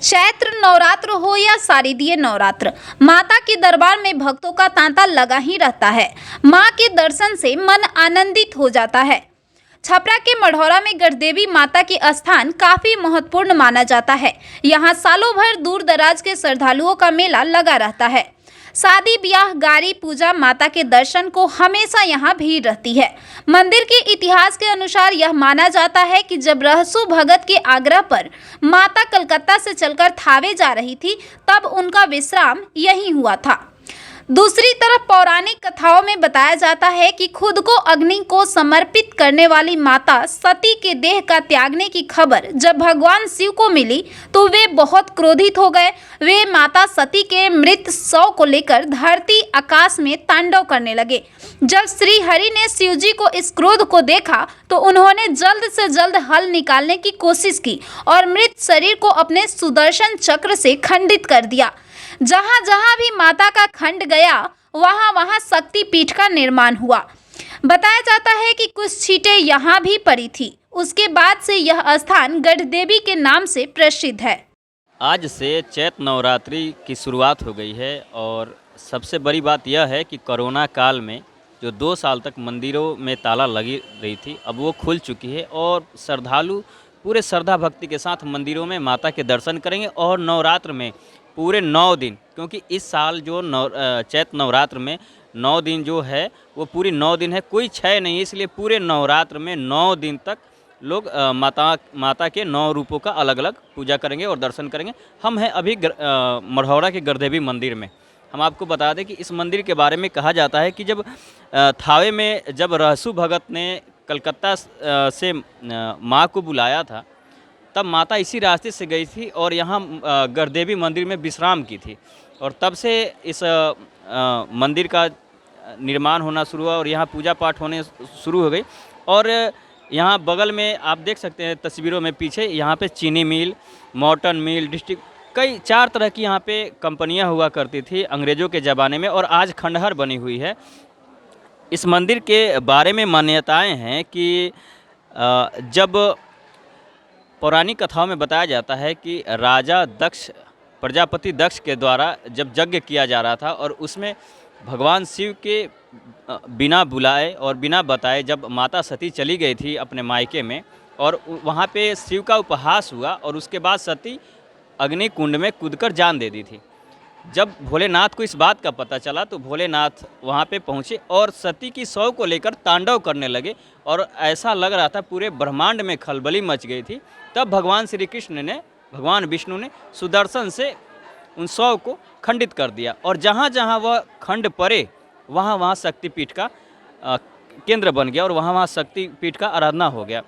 चैत्र नवरात्र हो या शारदीय नवरात्र, माता के दरबार में भक्तों का तांता लगा ही रहता है। मां के दर्शन से मन आनंदित हो जाता है। छपरा के मढ़ौरा में गढ़देवी माता के स्थान काफी महत्वपूर्ण माना जाता है। यहाँ सालों भर दूर दराज के श्रद्धालुओं का मेला लगा रहता है। शादी ब्याह गाड़ी पूजा माता के दर्शन को हमेशा यहाँ भीड़ रहती है। मंदिर के इतिहास के अनुसार यह माना जाता है कि जब रहसु भगत के आग्रह पर माता कलकत्ता से चलकर थावे जा रही थी, तब उनका विश्राम यहीं हुआ था। दूसरी तरफ पौराणिक कथाओं में बताया जाता है कि खुद को अग्नि को समर्पित करने वाली माता सती के देह का त्यागने की खबर जब भगवान शिव को मिली तो वे बहुत क्रोधित हो गए। वे माता सती के मृत शव को लेकर धरती आकाश में तांडव करने लगे। जब श्री हरि ने शिव जी को इस क्रोध को देखा तो उन्होंने जल्द से जल्द हल निकालने की कोशिश की और मृत शरीर को अपने सुदर्शन चक्र से खंडित कर दिया। जहां जहां भी माता का खंड गया, वहां वहां शक्ति पीठ का निर्माण हुआ। बताया जाता है कि कुछ छींटें यहां भी पड़ी थी। उसके बाद से यह स्थान गढ़देवी के नाम से प्रसिद्ध है। आज से चैत्र नवरात्रि की शुरुआत हो गई है और सबसे बड़ी बात यह है कि कोरोना काल में जो 2 साल तक मंदिरों में ताला लगी रही थी, अब वो खुल चुकी है और श्रद्धालु पूरे श्रद्धा भक्ति के साथ मंदिरों में माता के दर्शन करेंगे। और नवरात्र में पूरे 9 दिन, क्योंकि इस साल जो चैत्र नवरात्र में 9 दिन जो है वो पूरी 9 दिन है, कोई क्षय नहीं है, इसलिए पूरे नवरात्र में 9 दिन तक लोग माता के 9 रूपों का अलग अलग पूजा करेंगे और दर्शन करेंगे। हम हैं अभी मढ़ौरा के गढ़देवी मंदिर में। हम आपको बता दें कि इस मंदिर के बारे में कहा जाता है कि जब थावे में जब रहसु भगत ने कलकत्ता से माँ को बुलाया था, तब माता इसी रास्ते से गई थी और यहाँ गढ़देवी मंदिर में विश्राम की थी। और तब से इस मंदिर का निर्माण होना शुरू हुआ और यहाँ पूजा पाठ होने शुरू हो गई। और यहाँ बगल में आप देख सकते हैं तस्वीरों में पीछे, यहाँ पे चीनी मिल, मॉटन मिल, डिस्ट्रिक्ट कई 4 तरह की यहाँ पे कंपनियाँ हुआ करती थी अंग्रेज़ों के ज़माने में, और आज खंडहर बनी हुई है। इस मंदिर के बारे में मान्यताएँ हैं कि जब पौराणिक कथाओं में बताया जाता है कि राजा दक्ष, प्रजापति दक्ष के द्वारा जब यज्ञ किया जा रहा था और उसमें भगवान शिव के बिना बुलाए और बिना बताए जब माता सती चली गई थी अपने मायके में, और वहाँ पे शिव का उपहास हुआ और उसके बाद सती अग्नि कुंड में कूदकर जान दे दी थी। जब भोलेनाथ को इस बात का पता चला तो भोलेनाथ वहाँ पे पहुँचे और सती की शव को लेकर तांडव करने लगे और ऐसा लग रहा था पूरे ब्रह्मांड में खलबली मच गई थी। तब भगवान श्री कृष्ण ने, भगवान विष्णु ने सुदर्शन से उन शव को खंडित कर दिया और जहाँ जहाँ वह खंड पड़े वहाँ वहाँ शक्तिपीठ का केंद्र बन गया और वहाँ वहाँ शक्तिपीठ का आराधना हो गया।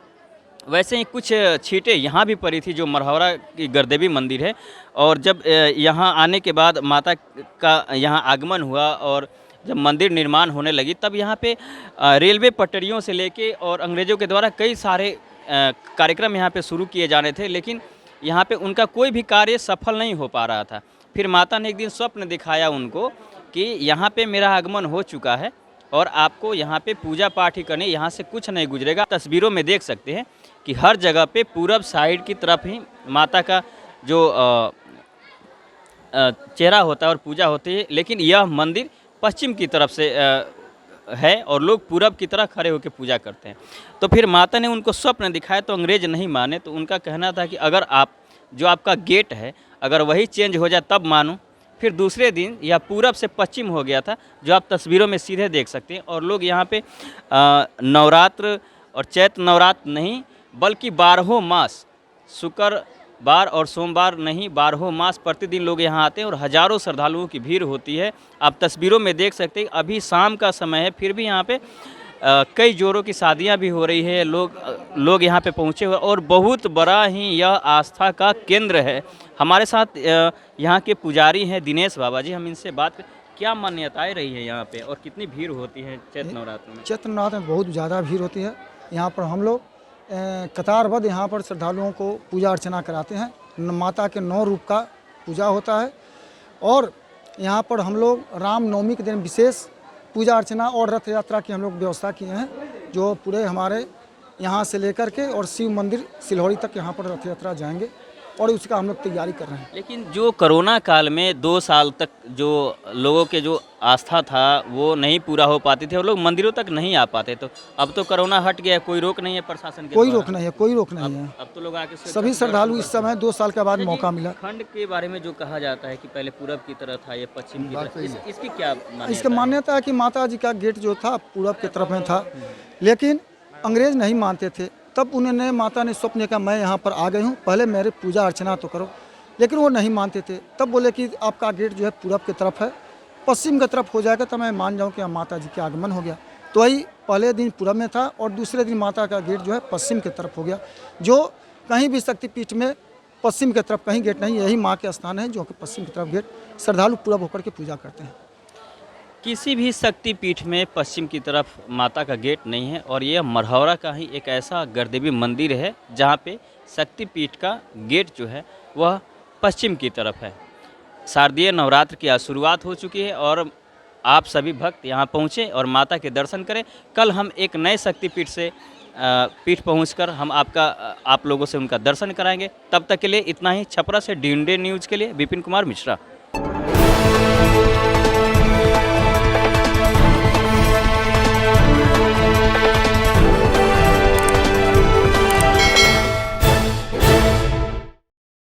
वैसे ही कुछ छींटें यहाँ भी पड़ी थी जो मढ़ौरा की गढ़देवी मंदिर है। और जब यहाँ आने के बाद माता का यहाँ आगमन हुआ और जब मंदिर निर्माण होने लगी, तब यहाँ पे रेलवे पटरियों से लेके और अंग्रेज़ों के द्वारा कई सारे कार्यक्रम यहाँ पे शुरू किए जाने थे, लेकिन यहाँ पे उनका कोई भी कार्य सफल नहीं हो पा रहा था। फिर माता ने एक दिन स्वप्न दिखाया उनको कि यहाँ पे मेरा आगमन हो चुका है और आपको यहाँ पे पूजा पाठ ही करनी, यहाँ से कुछ नहीं गुजरेगा। तस्वीरों में देख सकते हैं कि हर जगह पे पूरब साइड की तरफ ही माता का जो चेहरा होता है और पूजा होती है, लेकिन यह मंदिर पश्चिम की तरफ से है और लोग पूरब की तरह खड़े होकर पूजा करते हैं। तो फिर माता ने उनको स्वप्न दिखाया तो अंग्रेज नहीं माने, तो उनका कहना था कि अगर आप जो आपका गेट है अगर वही चेंज हो जाए तब मानो। फिर दूसरे दिन यह पूरब से पश्चिम हो गया था, जो आप तस्वीरों में सीधे देख सकते हैं। और लोग यहाँ पे नवरात्र और चैत्र नवरात्र नहीं बल्कि 12 मास, शुक्रवार और सोमवार नहीं 12 मास प्रतिदिन लोग यहाँ आते हैं और हज़ारों श्रद्धालुओं की भीड़ होती है। आप तस्वीरों में देख सकते हैं अभी शाम का समय है, फिर भी यहाँ पे कई जोरों की शादियाँ भी हो रही है। लोग यहाँ पे पहुँचे हुए और बहुत बड़ा ही यह आस्था का केंद्र है। हमारे साथ यहाँ के पुजारी हैं दिनेश बाबा जी, हम इनसे बात करें क्या मान्यताएं रही है यहाँ पे और कितनी भीड़ होती है चैत्र नवरात्र में? चैत्र नवरात्र में बहुत ज़्यादा भीड़ होती है। यहाँ पर हम लोग कतारबद्ध यहाँ पर श्रद्धालुओं को पूजा अर्चना कराते हैं। माता के 9 रूप का पूजा होता है और यहाँ पर हम लोग रामनवमी के दिन विशेष पूजा अर्चना और रथ यात्रा की हम लोग व्यवस्था किए हैं, जो पूरे हमारे यहाँ से लेकर के और शिव मंदिर सिलौड़ी तक यहाँ पर रथ यात्रा जाएंगे। और उसका हम लोग तैयारी कर रहे हैं। लेकिन जो कोरोना काल में 2 साल तक जो लोगों के जो आस्था था वो नहीं पूरा हो पाती थी और लोग मंदिरों तक नहीं आ पाते, तो अब तो कोरोना हट गया, कोई रोक नहीं है प्रशासन के कोई द्वारा। रोक नहीं है, कोई रोक नहीं है। अब तो लोग आके सभी श्रद्धालु इस समय 2 साल के बाद मौका मिला। खंड के बारे में जो कहा जाता है कि पहले पूरब की तरह था, ये पश्चिम की तरफ, इसकी क्या मान्यता इसकी है? मान्यता है कि माता जी का गेट जो था पूरब की तरफ में था, लेकिन अंग्रेज नहीं मानते थे। तब उन्होंने माता ने स्वप्न किया मैं यहाँ पर आ गई हूँ, पहले मेरे पूजा अर्चना तो करो, लेकिन वो नहीं मानते थे। तब बोले कि आपका गेट जो है पूरब की तरफ है, पश्चिम की तरफ हो जाएगा तो मैं मान जाऊँ कि माता जी का आगमन हो गया। तो वही पहले दिन पूरब में था और दूसरे दिन माता का गेट जो है पश्चिम की तरफ हो गया। जो कहीं भी शक्तिपीठ में पश्चिम की तरफ कहीं गेट नहीं, यही माँ के स्थान है जो कि पश्चिम की तरफ गेट श्रद्धालु पूरब होकर के पूजा करते हैं। किसी भी शक्तिपीठ में पश्चिम की तरफ माता का गेट नहीं है और यह मढ़ौरा का ही एक ऐसा गढ़देवी मंदिर है जहाँ पे शक्तिपीठ का गेट जो है वह पश्चिम की तरफ है। शारदीय नवरात्र की आज शुरुआत हो चुकी है और आप सभी भक्त यहाँ पहुँचे और माता के दर्शन करें। कल हम एक नए शक्तिपीठ से पीठ पहुँचकर हम आप लोगों से उनका दर्शन कराएंगे। तब तक के लिए इतना ही। छपरा से DND न्यूज़ के लिए विपिन कुमार मिश्रा।